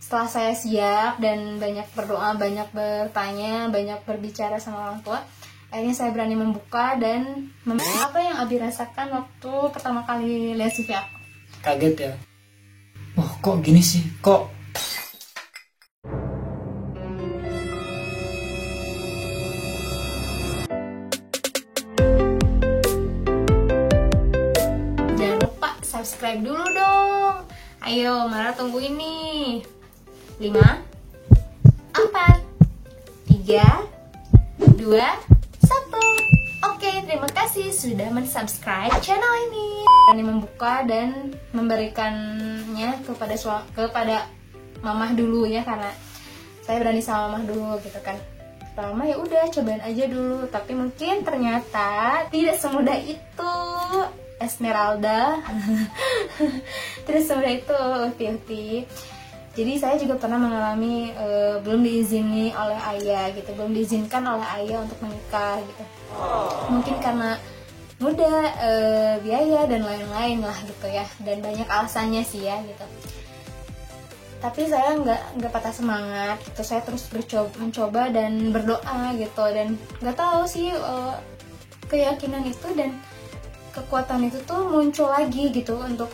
Setelah saya siap dan banyak berdoa, banyak bertanya, banyak berbicara sama orang tua, akhirnya saya berani membuka dan apa yang Abi rasakan waktu pertama kali lihat CV aku. Kaget ya. Wah, kok gini sih? Kok Jangan lupa subscribe dulu dong. Ayo, Mara tunggu ini. 5, 4, 3, 2, 1. Oke, terima kasih sudah mensubscribe channel ini. Berani membuka dan memberikannya kepada mamah dulu ya, karena saya berani sama mamah dulu gitu kan. Pertama ya udah cobain aja dulu, tapi mungkin ternyata tidak semudah itu, Esmeralda. Tidak semudah itu, Uti. Jadi saya juga pernah mengalami belum diizini oleh ayah gitu, belum diizinkan oleh ayah untuk menikah gitu. Mungkin karena muda, biaya dan lain-lain lah gitu ya, dan banyak alasannya sih ya gitu. Tapi saya nggak patah semangat gitu, saya terus mencoba dan berdoa gitu, dan nggak tahu sih keyakinan itu dan kekuatan itu tuh muncul lagi gitu untuk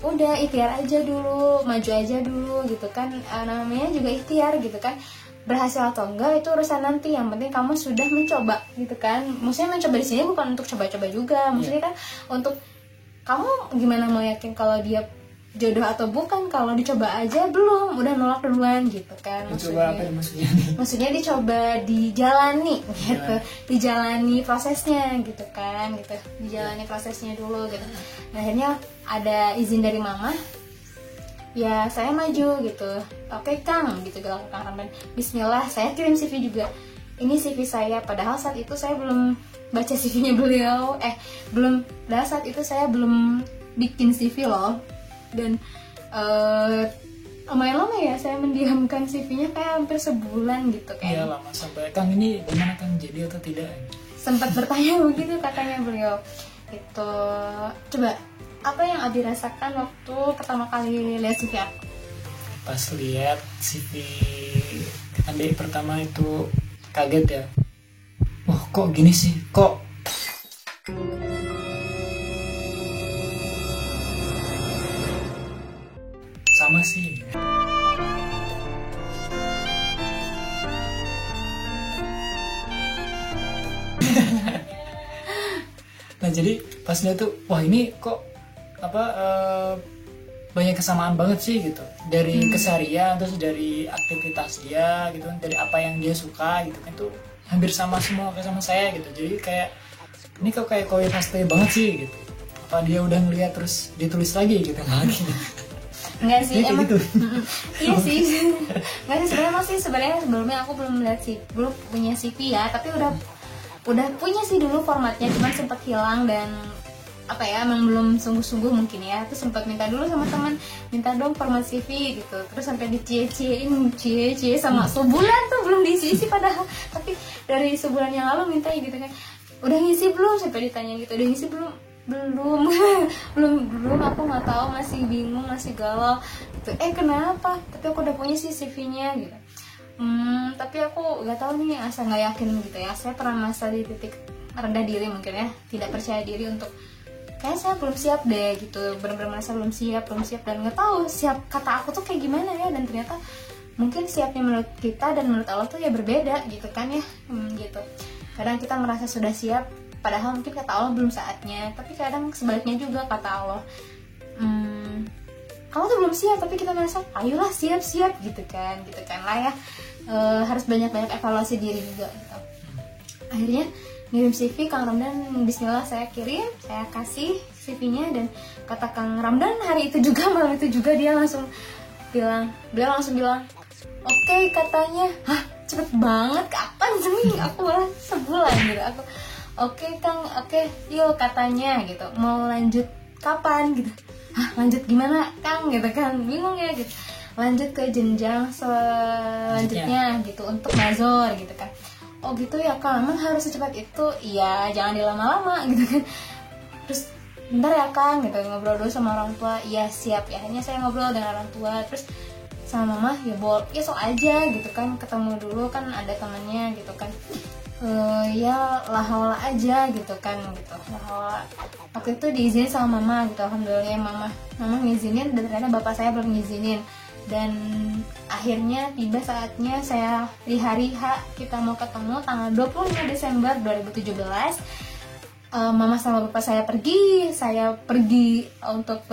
udah ikhtiar aja dulu, maju aja dulu gitu kan. Namanya juga ikhtiar gitu kan, berhasil atau enggak itu urusan nanti, yang penting kamu sudah mencoba gitu kan. Maksudnya mencoba di sini bukan untuk coba-coba juga, maksudnya kan untuk kamu gimana mau yakin kalau dia jodoh atau bukan kalau dicoba aja belum, udah nolak duluan gitu kan. dicoba apa ya maksudnya? Maksudnya dicoba, dijalani gitu, dijalani prosesnya gitu kan, gitu, dijalani prosesnya dulu gitu. Nah, akhirnya ada izin dari mama, ya saya maju gitu. Oke Kang, gitu bilang Kang Ramdan. Bismillah, saya kirim CV juga. Ini CV saya, padahal saat itu saya belum baca CV-nya beliau, padahal saat itu saya belum bikin CV loh. Dan lumayan lama ya saya mendiamkan CV-nya, kayak hampir sebulan gitu kayak. Iya lama, sampai Kang ini gimana Kang, jadi atau tidak? Sempat bertanya begitu katanya beliau. Itu coba apa yang Abi rasakan waktu pertama kali lihat CV aku? Pas lihat CV adik pertama itu kaget ya. Wah, kok gini sih? Kok sama sih? Nah, jadi pas lihat tuh, wah ini kok banyak kesamaan banget sih gitu, dari keseharian, terus dari aktivitas dia gitu kan, dari apa yang dia suka gitu kan, tuh hampir sama semua sama saya gitu. Jadi kayak ini kok kayak kowe paste banget sih gitu. Apa dia udah ngeliat terus ditulis lagi gitu lagi? Enggak sih, Ya, emang gitu. iya sih. Enggak sih, sebenarnya sebelumnya aku belum lihat sih, belum punya CV ya, tapi udah punya sih dulu formatnya, cuman sempat hilang dan apa ya, emang belum sungguh-sungguh mungkin ya. Terus sempat minta dulu sama teman, minta dong format CV gitu, terus sampai dicie-ciein sama sebulan tuh belum diisi padahal, tapi dari sebulan yang lalu minta gitu kan, udah ngisi belum, sampai ditanya gitu, udah ngisi belum belum aku nggak tahu, masih bingung, masih galau gitu. Kenapa, tapi aku udah punya sih CV-nya gitu. Tapi aku nggak tahu nih, asa nggak yakin gitu ya. Saya pernah masa di titik rendah diri mungkin ya, tidak percaya diri untuk kayak saya belum siap deh gitu, benar-benar merasa belum siap dan nggak tahu siap kata aku tuh kayak gimana ya. Dan ternyata mungkin siapnya menurut kita dan menurut Allah tuh ya berbeda gitu kan ya. Gitu, kadang kita merasa sudah siap padahal mungkin kata Allah belum saatnya, tapi kadang sebaliknya juga, kata Allah kamu tuh belum siap, tapi kita merasa ayolah siap gitu kan lah ya. Harus banyak-banyak evaluasi diri juga gitu. Akhirnya ngirim CV Kang Ramdan, bismillah saya kirim, saya kasih CV-nya, dan kata Kang Ramdan hari itu juga, malam itu juga beliau langsung bilang oke, katanya. Hah, cepet banget, kapan sih? Aku malah sebulan gitu. Aku oke Kang, oke yuk katanya gitu, mau lanjut kapan gitu. Hah, lanjut gimana Kang gitu kan, bingung ya gitu. Lanjut ke jenjang selanjutnya gitu, untuk mazor gitu kan. Oh gitu ya Kang, emang harus secepat itu? Iya, jangan dilama-lama gitu kan. Terus bentar ya Kang gitu, ngobrol dulu sama orang tua. Iya siap ya. Akhirnya saya ngobrol dengan orang tua, terus sama mama ya sok aja gitu kan, ketemu dulu kan ada temannya gitu kan. Ya lahaula aja gitu kan gitu. Lahaula. Waktu itu diizinin sama mama gitu, alhamdulillah mama ngizinin, dan ternyata bapak saya belum ngizinin. Dan akhirnya tiba saatnya saya di hari H kita mau ketemu tanggal 25 Desember 2017. Mama sama bapak saya pergi untuk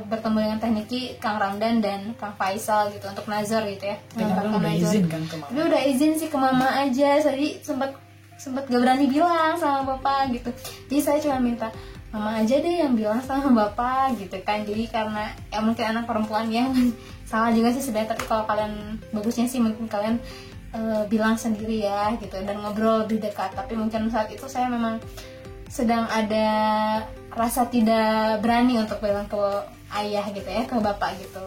bertemu dengan tekniki Kang Ramdan dan Kang Faisal gitu untuk nazar gitu ya. Udah izin kan ke mama? Dia udah izin sih ke mama aja, jadi sempat gak berani bilang sama bapak gitu. Jadi saya cuma minta mama aja deh yang bilang sama bapak gitu kan. Jadi karena ya mungkin anak perempuan ya salah juga sih sebenarnya, tapi kalau kalian bagusnya sih mungkin kalian bilang sendiri ya gitu dan ngobrol lebih dekat. Tapi mungkin saat itu saya memang sedang ada rasa tidak berani untuk bilang ke ayah gitu ya, ke bapak gitu.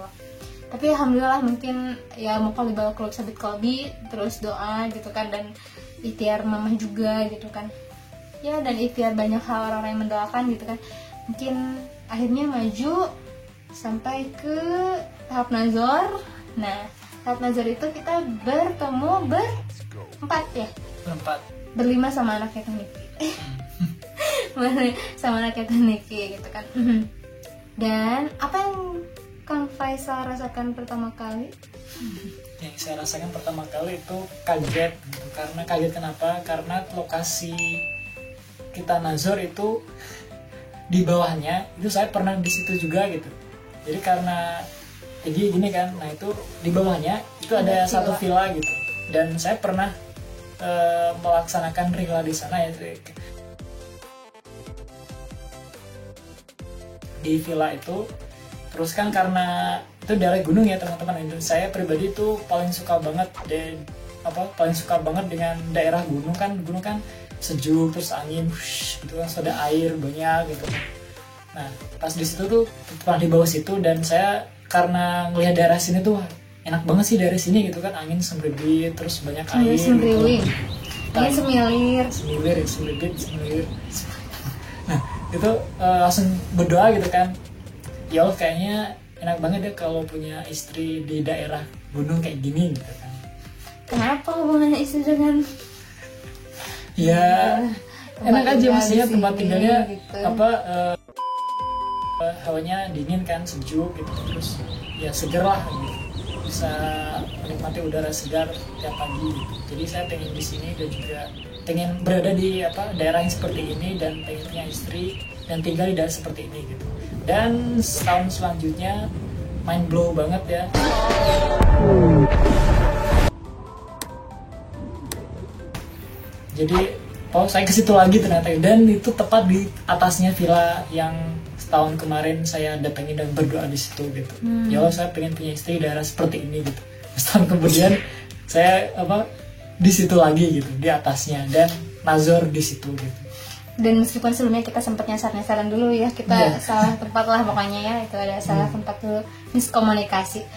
Tapi alhamdulillah mungkin ya mau kalau dibawa klub sabit kolbi, terus doa gitu kan, dan ikhtiar mama juga gitu kan ya, dan ikhtiar banyak hal orang-orang yang mendoakan gitu kan. Mungkin akhirnya maju sampai ke tahap nazar. Nah tahap nazar itu kita bertemu berempat ya, berlima sama anaknya tekniki sama anaknya tekniki gitu kan. Dan apa yang Kang Faisal rasakan pertama kali? Yang saya rasakan pertama kali itu kaget gitu. Karena kaget kenapa? Karena lokasi kita nazar itu di bawahnya itu saya pernah di situ juga gitu. Jadi karena jadi gini kan, nah itu di bawahnya itu ada satu villa gitu, dan saya pernah melaksanakan rihla di sana ya. Di villa itu, terus kan karena itu daerah gunung ya teman-teman, itu saya pribadi tuh paling suka banget dengan daerah gunung kan sejuk, terus angin gitu kan, ada air banyak gitu. Nah pas di situ tuh pas di bawah situ, dan saya karena ngelihat daerah sini tuh enak banget sih dari sini gitu kan, angin semberbit, terus banyak air gitu. Angin semilir. Nah itu langsung berdoa gitu kan, ya Allah kayaknya enak banget deh kalau punya istri di daerah gunung kayak gini gitu kan. Kenapa hubungannya istri dengan ya enak aja maksudnya tempat tinggalnya gitu. Hawanya dingin kan, sejuk gitu, terus ya seger lah gitu, bisa menikmati udara segar tiap pagi gitu. Jadi saya pengen di sini dan juga pengen berada di daerah yang seperti ini, dan pengen punya istri dan tinggal di daerah seperti ini gitu. Dan setahun selanjutnya mind blow banget ya. Jadi saya ke situ lagi ternyata, dan itu tepat di atasnya villa yang setahun kemarin saya datangi dan berdoa di situ gitu. Ya Allah saya pengen punya istri di daerah seperti ini gitu. Setahun kemudian saya di situ lagi gitu, di atasnya, dan nazar di situ gitu. Dan meskipun sebelumnya kita sempat nyasar-nyasaran dulu ya, kita salah tempat lah pokoknya ya, itu ada salah tempat dulu, miskomunikasi.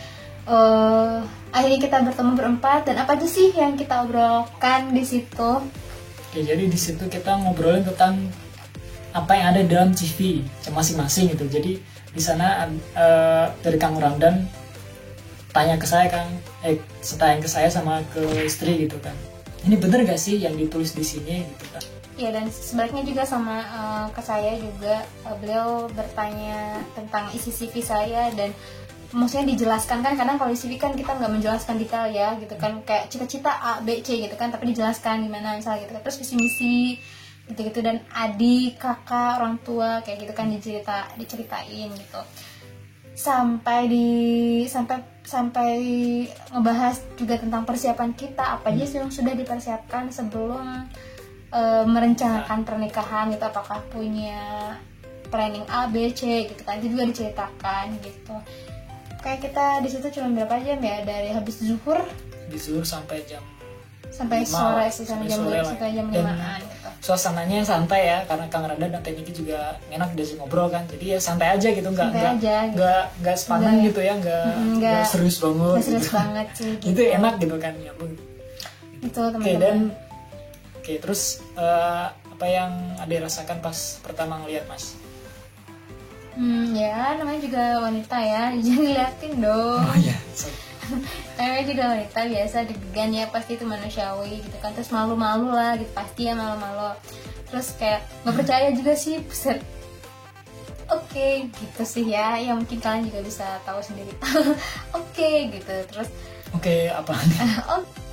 Akhirnya kita bertemu berempat, dan apa aja sih yang kita obrolkan di situ? Oke, jadi di situ kita ngobrolin tentang apa yang ada dalam CV masing-masing gitu. Jadi di sana dari Kang Ramdan tanya ke saya sama ke istri gitu kan, ini bener gak sih yang ditulis di sini gitu kan. Ya, dan sebaliknya juga sama ke saya juga, beliau bertanya tentang isi CV saya, dan maksudnya dijelaskan kan, kadang kalau di CV kan kita nggak menjelaskan detail ya gitu kan, kayak cita-cita A, B, C gitu kan, tapi dijelaskan gimana misalnya gitu kan, terus visi misi gitu-gitu, dan adik, kakak, orang tua kayak gitu kan diceritain gitu, sampai ngebahas juga tentang persiapan kita, apa aja sih yang sudah dipersiapkan sebelum merencanakan pernikahan gitu, apakah punya planning A, B, C gitu kan, itu juga diceritakan gitu. Kayak kita di situ cuma berapa jam ya, dari habis zuhur sampai jam sore sih, sampai jam 5-an gitu. Suasananya santai ya, karena Kang Rada dan Tekniki juga enak diajak ngobrol kan, jadi ya santai aja gitu, nggak sepanjang gitu ya, nggak serius banget. Nggak serius banget sih. Gitu. Itu enak gitu kan ya, Bu. Itu teman-teman. Oke, terus Apa yang Ade rasakan pas pertama ngeliat Mas? Ya namanya juga wanita ya, jangan ngeliatin dong. Oh iya, sorry. Namanya juga wanita biasa deg-degan ya, pasti itu manusiawi gitu kan. Terus malu-malu lah gitu, pasti ya malu-malu. Terus kayak nggak percaya juga sih, buset. Oke, gitu sih ya. Ya mungkin kalian juga bisa tahu sendiri. Oke, gitu. Terus Oke, apa? oke.